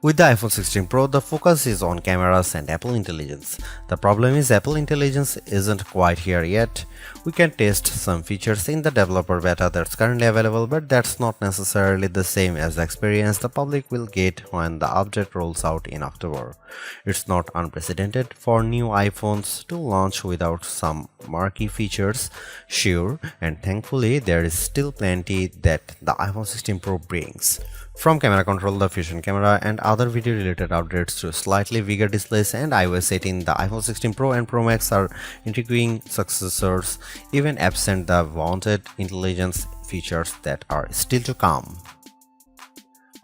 With the iPhone 16 Pro, the focus is on cameras and Apple Intelligence. The problem is Apple Intelligence isn't quite here yet. We can test some features in the developer beta that's currently available, but that's not necessarily the same as the experience the public will get when the update rolls out in October. It's not unprecedented for new iPhones to launch without some marquee features, sure, and thankfully there is still plenty that the iPhone 16 Pro brings. From camera control, the fusion camera, and other video related updates to slightly bigger displays and iOS 18, the iPhone 16 Pro and Pro Max are intriguing successors, even absent the wanted intelligence features that are still to come.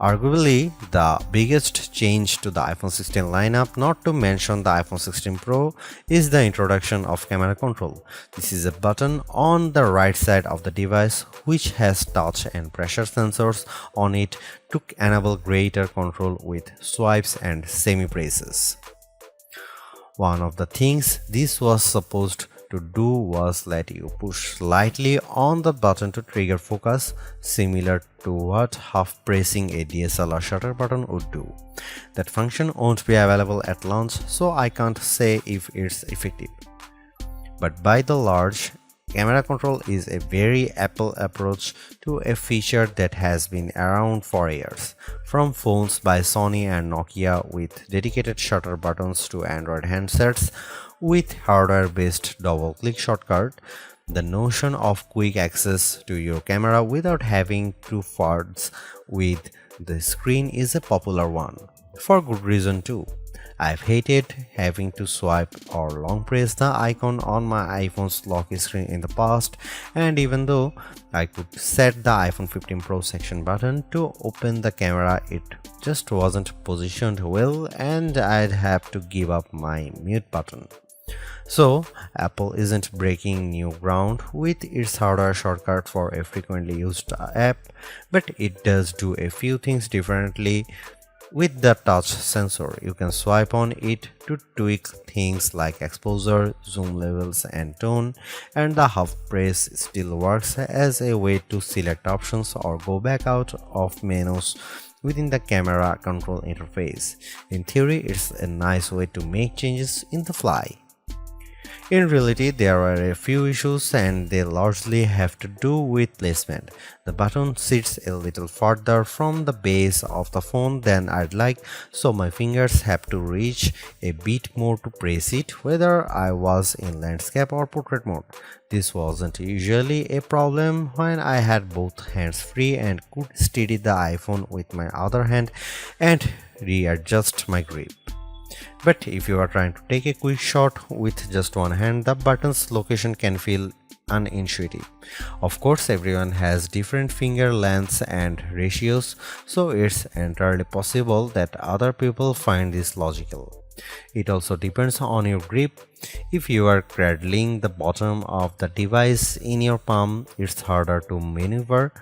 Arguably, the biggest change to the iPhone 16 lineup, not to mention the iPhone 16 Pro, is the introduction of camera control. This is a button on the right side of the device which has touch and pressure sensors on it to enable greater control with swipes and semi-presses. One of the things this was supposed to do was let you push slightly on the button to trigger focus, similar to what half pressing a DSLR shutter button would do. That function won't be available at launch, so I can't say if it's effective. But by the large, camera control is a very Apple approach to a feature that has been around for years. From phones by Sony and Nokia with dedicated shutter buttons to Android handsets with hardware-based double-click shortcut, the notion of quick access to your camera without having to fudge with the screen is a popular one. For good reason too. I've hated having to swipe or long press the icon on my iPhone's lock screen in the past, and even though I could set the iPhone 15 Pro section button to open the camera, it just wasn't positioned well and I'd have to give up my mute button. So, Apple isn't breaking new ground with its hardware shortcut for a frequently used app, but it does do a few things differently. With the touch sensor, you can swipe on it to tweak things like exposure, zoom levels, and tone, and the half press still works as a way to select options or go back out of menus within the camera control interface. In theory, it's a nice way to make changes in the fly. In reality, there are a few issues and they largely have to do with placement. The button sits a little further from the base of the phone than I'd like, so my fingers have to reach a bit more to press it, whether I was in landscape or portrait mode. This wasn't usually a problem when I had both hands free and could steady the iPhone with my other hand and readjust my grip. But if you are trying to take a quick shot with just one hand, the button's location can feel unintuitive. Of course, everyone has different finger lengths and ratios, so it's entirely possible that other people find this logical. It also depends on your grip. If you are cradling the bottom of the device in your palm, it's harder to maneuver.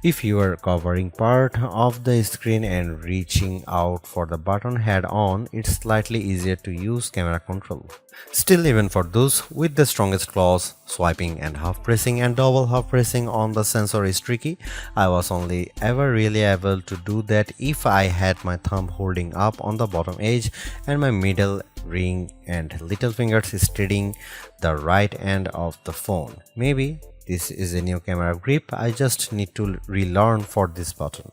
If you are covering part of the screen and reaching out for the button head on, it's slightly easier to use camera control. Still, even for those with the strongest claws, swiping and half pressing and double half pressing on the sensor is tricky. I was only ever really able to do that if I had my thumb holding up on the bottom edge and my middle ring and little fingers steadying the right end of the phone. Maybe this is a new camera grip I just need to relearn for this button.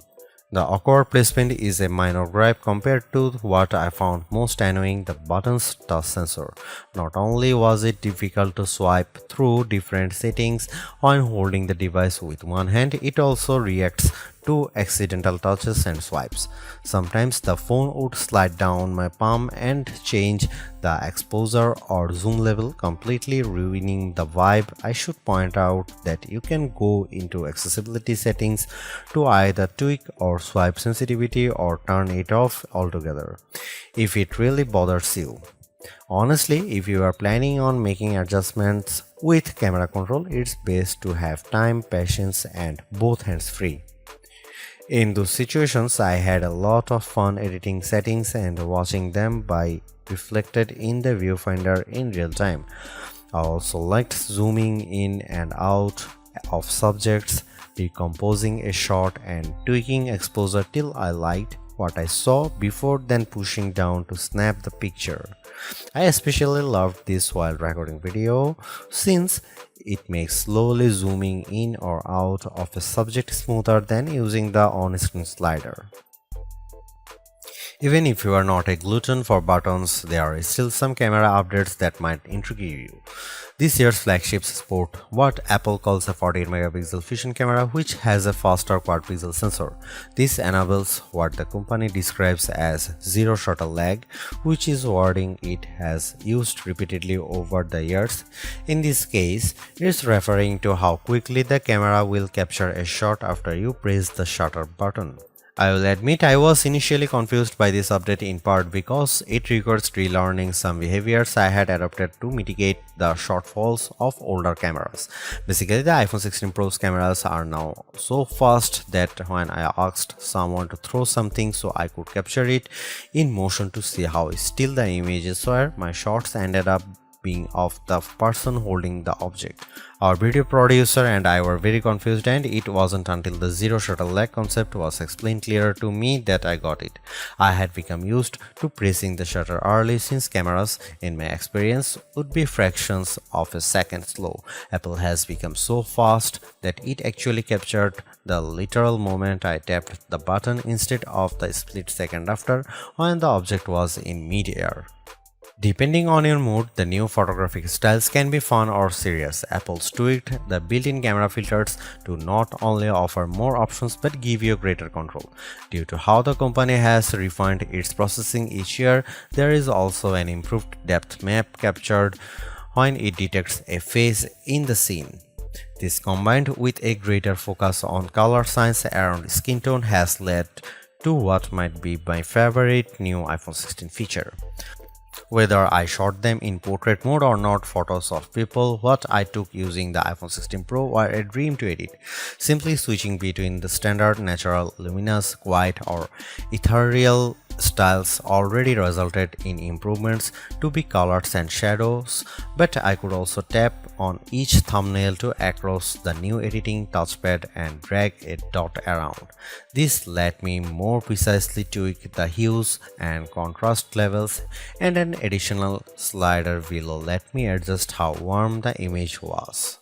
The awkward placement is a minor gripe compared to what I found most annoying, the button's touch sensor. Not only was it difficult to swipe through different settings when holding the device with one hand, it also reacts to accidental touches and swipes. Sometimes the phone would slide down my palm and change the exposure or zoom level, completely ruining the vibe. I should point out that you can go into accessibility settings to either tweak or swipe sensitivity or turn it off altogether if it really bothers you. Honestly, if you are planning on making adjustments with camera control, it's best to have time, patience, and both hands free. In those situations, I had a lot of fun editing settings and watching them by reflected in the viewfinder in real time. I also liked zooming in and out of subjects, decomposing a shot and tweaking exposure till I liked what I saw before then pushing down to snap the picture. I especially loved this while recording video since it makes slowly zooming in or out of a subject smoother than using the on-screen slider. Even if you are not a glutton for buttons, there are still some camera updates that might intrigue you. This year's flagships sport what Apple calls a 48 megapixel fusion camera, which has a faster quad pixel sensor. This enables what the company describes as zero shutter lag, which is wording it has used repeatedly over the years. In this case, it's referring to how quickly the camera will capture a shot after you press the shutter button. I will admit I was initially confused by this update in part because it requires relearning some behaviors I had adopted to mitigate the shortfalls of older cameras. Basically, the iPhone 16 Pro's cameras are now so fast that when I asked someone to throw something so I could capture it in motion to see how still the images were, my shots ended up being of the person holding the object. Our video producer and I were very confused, and it wasn't until the zero shutter lag concept was explained clearer to me that I got it. I had become used to pressing the shutter early since cameras, in my experience, would be fractions of a second slow. Apple has become so fast that it actually captured the literal moment I tapped the button instead of the split second after when the object was in mid-air. Depending on your mood, the new photographic styles can be fun or serious. Apple's tweaked the built-in camera filters to not only offer more options but give you greater control. Due to how the company has refined its processing each year, there is also an improved depth map captured when it detects a face in the scene. This, combined with a greater focus on color science around skin tone, has led to what might be my favorite new iPhone 16 feature. Whether I shot them in portrait mode or not, photos of people what I took using the iPhone 16 Pro were a dream to edit. Simply switching between the standard, natural, luminous, quiet or ethereal styles already resulted in improvements to be colors and shadows, but I could also tap on each thumbnail to access the new editing touchpad and drag a dot around. This let me more precisely tweak the hues and contrast levels, and an additional slider will let me adjust how warm the image was.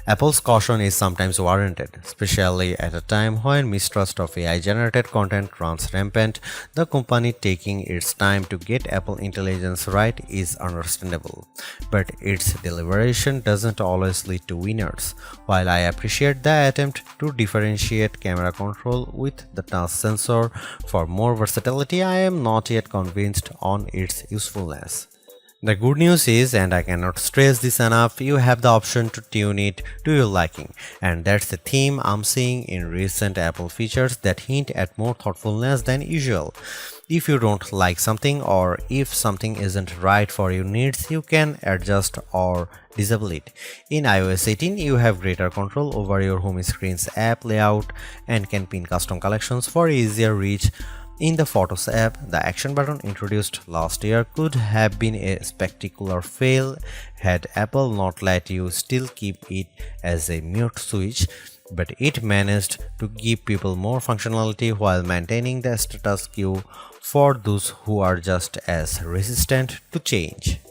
Apple's caution is sometimes warranted, especially at a time when mistrust of AI-generated content runs rampant. The company taking its time to get Apple Intelligence right is understandable, but its deliberation doesn't always lead to winners. While I appreciate the attempt to differentiate camera control with the touch sensor for more versatility, I am not yet convinced on its usefulness. The good news is, and I cannot stress this enough, you have the option to tune it to your liking, and that's the theme I'm seeing in recent Apple features that hint at more thoughtfulness than usual. If you don't like something, or if something isn't right for your needs, you can adjust or disable it. In iOS 18, you have greater control over your home screen's app layout and can pin custom collections for easier reach. In the Photos app, the action button introduced last year could have been a spectacular fail had Apple not let you still keep it as a mute switch, but it managed to give people more functionality while maintaining the status quo for those who are just as resistant to change.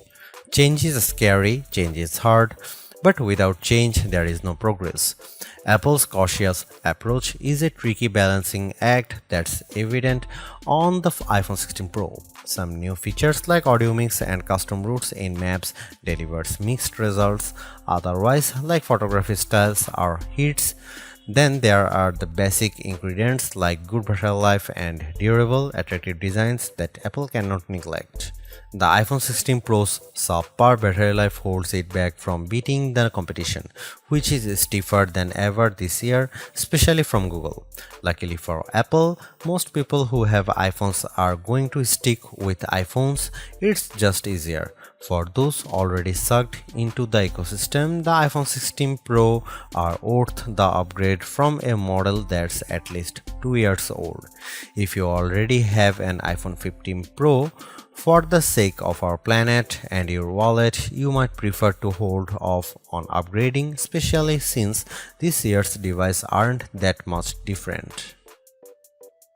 Change is scary, change is hard, But without change, there is no progress. Apple's cautious approach is a tricky balancing act that's evident on the iPhone 16 Pro. Some new features like audio mix and custom routes in maps delivers mixed results, otherwise like photography styles are hits. Then there are the basic ingredients like good battery life and durable, attractive designs that Apple cannot neglect. The iPhone 16 Pro's subpar battery life holds it back from beating the competition, which is stiffer than ever this year, especially from Google. Luckily for Apple, most people who have iPhones are going to stick with iPhones. It's just easier. For those already sucked into the ecosystem, the iPhone 16 Pro are worth the upgrade from a model that's at least 2 years old. If you already have an iPhone 15 Pro, for the sake of our planet and your wallet, you might prefer to hold off on upgrading, especially since this year's devices aren't that much different.